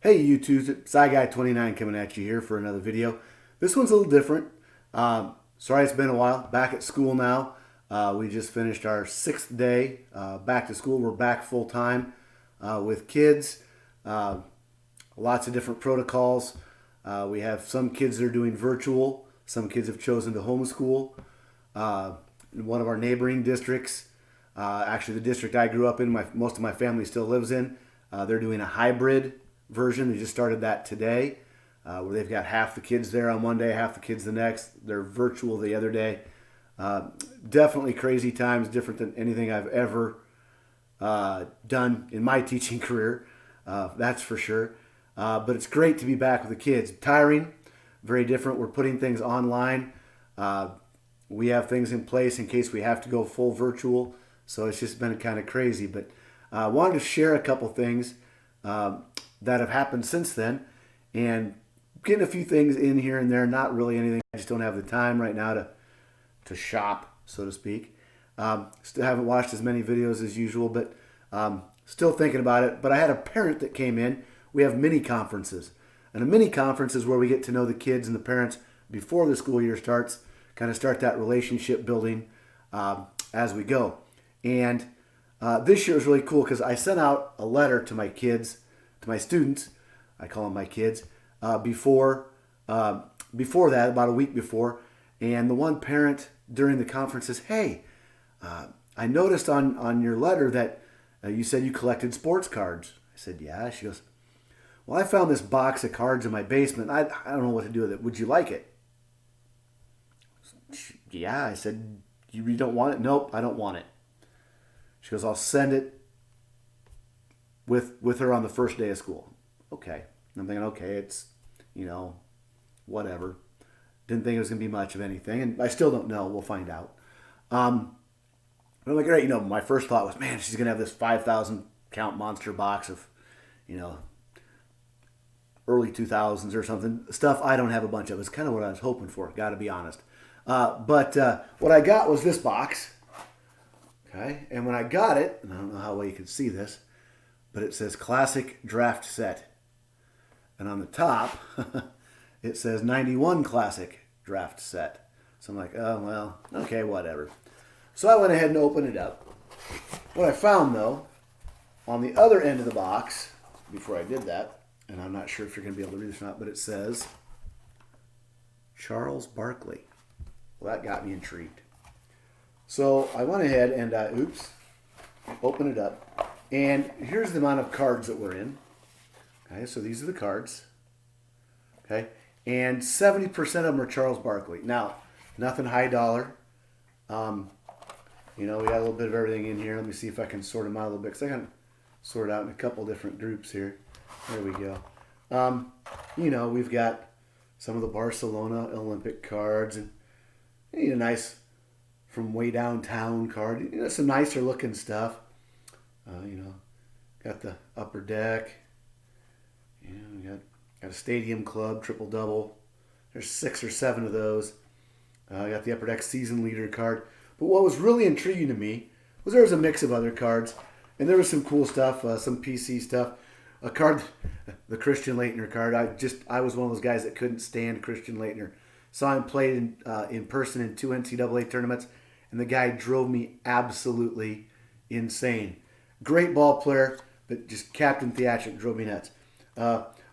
Hey YouTube, SciGuy29 coming at you here for another video. This one's a little different. Sorry it's been a while. Back at school now. We just finished our 6th day back to school. We're back full time with kids. Lots of different protocols. We have some kids that are doing virtual. Some kids have chosen to homeschool. In one of our neighboring districts, actually the district I grew up in, most of my family still lives in, they're doing a hybrid version. They just started that today, where they've got half the kids there on one day, half the kids the next. They're virtual the other day. Definitely crazy times, different than anything I've ever done in my teaching career. That's for sure. But it's great to be back with the kids. Tiring, very different. We're putting things online. We have things in place in case we have to go full virtual. So it's just been kind of crazy. But I wanted to share a couple things that have happened since then, and getting a few things in here and there. Not really anything. I just don't have the time right now to shop, so to speak. Still haven't watched as many videos as usual, but still thinking about it. But I had a parent that came in. We have mini conferences, and a mini conference is where we get to know the kids and the parents before the school year starts. Kind of start that relationship building as we go. And this year was really cool because I sent out a letter to my kids, to my students. I call them my kids. Before that, about a week before, and the one parent during the conference says, "Hey, I noticed on your letter that you said you collected sports cards." I said, "Yeah." She goes, "Well, I found this box of cards in my basement. I don't know what to do with it. Would you like it?" "Yeah." I said, "You really don't want it?" "Nope, I don't want it." She goes, "I'll send it with her on the first day of school." Okay. I'm thinking, okay, it's, whatever. Didn't think it was going to be much of anything, and I still don't know. We'll find out. But I'm like, all right, my first thought was, man, she's going to have this 5,000 count monster box of, early 2000s or something. Stuff I don't have a bunch of. It's kind of what I was hoping for, got to be honest. But what I got was this box. Okay, and when I got it, and I don't know how well you can see this, but it says Classic Draft Set. And on the top, it says 91 Classic Draft Set. So I'm like, oh, well, okay, whatever. So I went ahead and opened it up. What I found, though, on the other end of the box, before I did that, and I'm not sure if you're going to be able to read this or not, but it says Charles Barkley. Well, that got me intrigued. So I went ahead and, open it up. And here's the amount of cards that were in. Okay, so these are the cards. Okay, and 70% of them are Charles Barkley. Now, nothing high dollar. We got a little bit of everything in here. Let me see if I can sort them out a little bit, because I can sort it out in a couple different groups here. There we go. We've got some of the Barcelona Olympic cards, and nice from way downtown card. Some nicer looking stuff. Got the Upper Deck. We got a Stadium Club triple double. There's 6 or 7 of those. I got the Upper Deck season leader card. But what was really intriguing to me was there was a mix of other cards, and there was some cool stuff, some PC stuff. A card, the Christian Laettner card. I was one of those guys that couldn't stand Christian Laettner. Saw him play in person in 2 NCAA tournaments, and the guy drove me absolutely insane. Great ball player, but just Captain Theatric drove me nuts.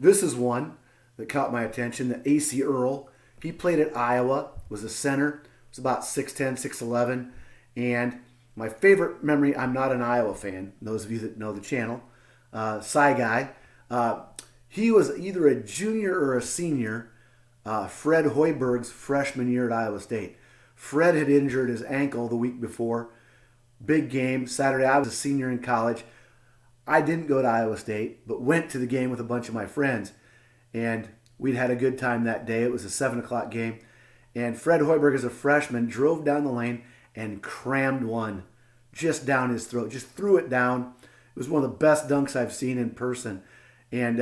This is one that caught my attention, the A.C. Earl. He played at Iowa, was a center, was about 6'10", 6'11", and my favorite memory, I'm not an Iowa fan, those of you that know the channel, Sci Guy. He was either a junior or a senior, Fred Hoiberg's freshman year at Iowa State. Fred had injured his ankle the week before. Big game, Saturday. I was a senior in college. I didn't go to Iowa State, but went to the game with a bunch of my friends. And we'd had a good time that day. It was a 7 o'clock game. And Fred Hoiberg, as a freshman, drove down the lane and crammed one just down his throat. Just threw it down. It was one of the best dunks I've seen in person. And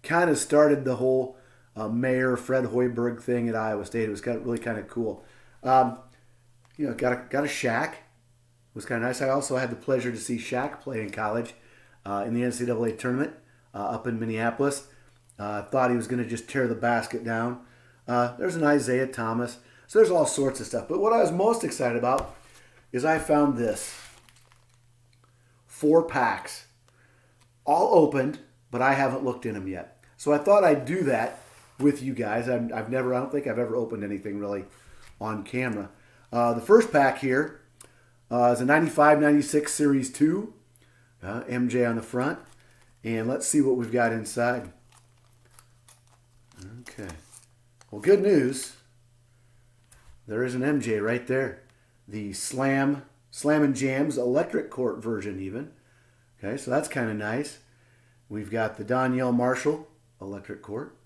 kind of started the whole Mayor Fred Hoiberg thing at Iowa State. It was really kind of cool. Got a Shaq. It was kind of nice. I also had the pleasure to see Shaq play in college in the NCAA tournament up in Minneapolis. Thought he was going to just tear the basket down. There's an Isaiah Thomas. So there's all sorts of stuff. But what I was most excited about is I found this. 4 packs. All opened, but I haven't looked in them yet. So I thought I'd do that with you guys. I don't think I've ever opened anything really on camera. The first pack here is a 95-96 Series 2. MJ on the front. And let's see what we've got inside. Okay. Well, good news. There is an MJ right there. The Slam and Jams electric court version even. Okay, so that's kind of nice. We've got the Donyell Marshall electric court.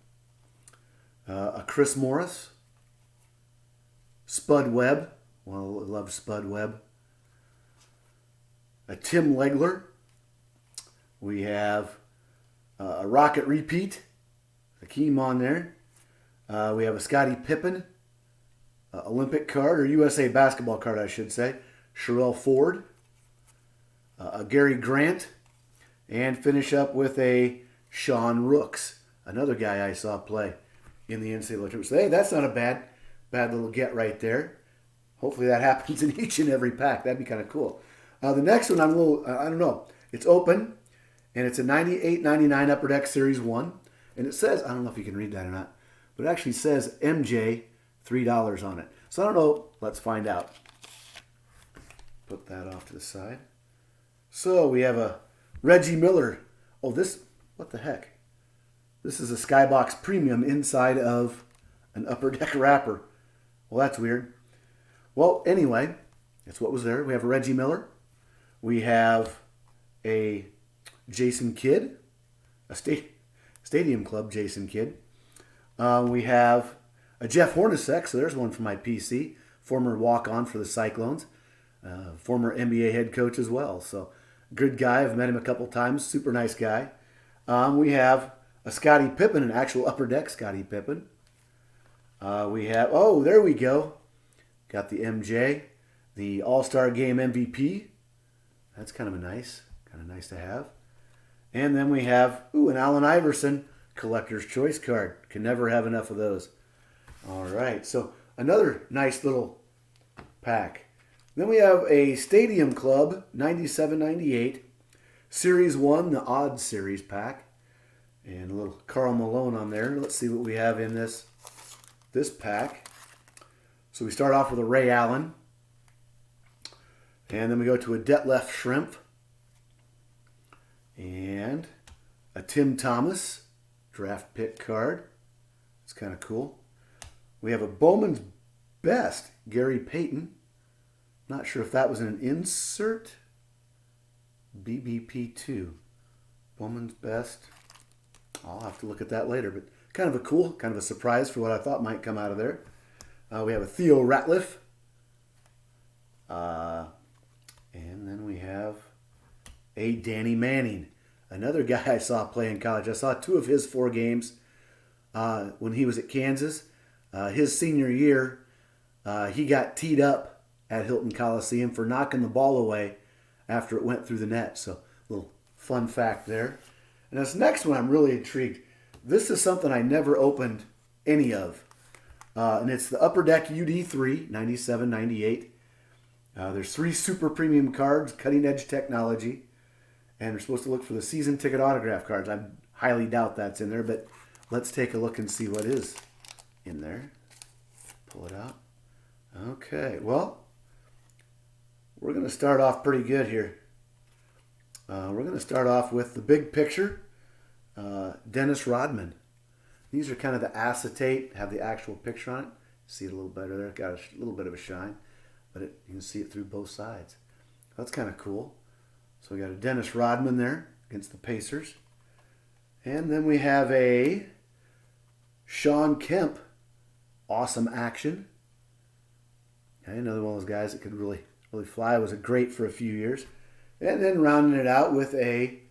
A Chris Morris. Spud Webb. Well, I love Spud Webb. A Tim Legler. We have a Rocket repeat. Hakeem on there. We have a Scottie Pippen. Olympic card, or USA basketball card, I should say. Sherelle Ford. A Gary Grant. And finish up with a Sean Rooks. Another guy I saw play in the NCAA tournament. So, hey, that's not a bad little get right there. Hopefully that happens in each and every pack. That'd be kind of cool. The next one, I don't know. It's open, and it's a 98-99 Upper Deck Series 1. And it says, I don't know if you can read that or not, but it actually says MJ $3 on it. So I don't know. Let's find out. Put that off to the side. So we have a Reggie Miller. Oh, what the heck? This is a Skybox Premium inside of an Upper Deck wrapper. Well, that's weird. Well, anyway, that's what was there. We have a Reggie Miller. We have a Jason Kidd, a Stadium Club Jason Kidd. We have a Jeff Hornacek, so there's one for my PC, former walk-on for the Cyclones, former NBA head coach as well. So good guy. I've met him a couple times. Super nice guy. We have a Scottie Pippen, an actual Upper Deck Scottie Pippen. We have, oh, there we go. Got the MJ, the All-Star Game MVP. That's kind of nice to have. And then we have, an Allen Iverson Collector's Choice card. Can never have enough of those. All right, so another nice little pack. Then we have a Stadium Club 97-98 Series 1, the Odd Series pack. And a little Karl Malone on there. Let's see what we have in this pack. So we start off with a Ray Allen. And then we go to a Detlef Schrempf. And a Tim Thomas draft pick card. It's kind of cool. We have a Bowman's Best Gary Payton. Not sure if that was an insert. BBP2. Bowman's Best. I'll have to look at that later. But kind of a cool, kind of a surprise for what I thought might come out of there. We have a Theo Ratliff. And then we have a Danny Manning. Another guy I saw play in college. I saw 2 of his 4 games when he was at Kansas. His senior year, he got teed up at Hilton Coliseum for knocking the ball away after it went through the net. So a little fun fact there. And this next one, I'm really intrigued. This is something I never opened any of. And it's the Upper Deck UD3, 97-98. There's 3 super premium cards, cutting edge technology. And we're supposed to look for the season ticket autograph cards. I highly doubt that's in there, but let's take a look and see what is in there. Pull it out. Okay, well, we're going to start off pretty good here. We're going to start off with the big picture, Dennis Rodman. These are kind of the acetate, have the actual picture on it. See it a little better there. Got a little bit of a shine, but you can see it through both sides. That's kind of cool. So we got a Dennis Rodman there against the Pacers. And then we have a Shawn Kemp, awesome action. Okay, another one of those guys that could really fly. Was a great for a few years. And then rounding it out with a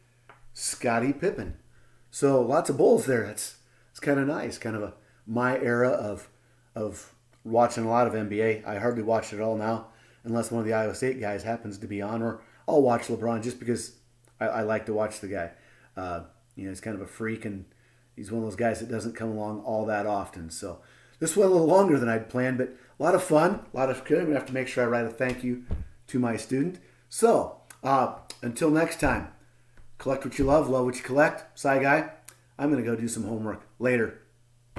Scottie Pippen. So lots of Bulls there. It's kind of nice. Kind of my era of watching a lot of NBA. I hardly watch it all now unless one of the Iowa State guys happens to be on, or I'll watch LeBron just because I like to watch the guy. He's kind of a freak, and He's one of those guys that doesn't come along all that often. So this went a little longer than I'd planned, but a lot of fun, a lot of good. I'm going to have to make sure I write a thank you to my student. So until next time, collect what you love what you collect. Sci Guy, I'm going to go do some homework. Later.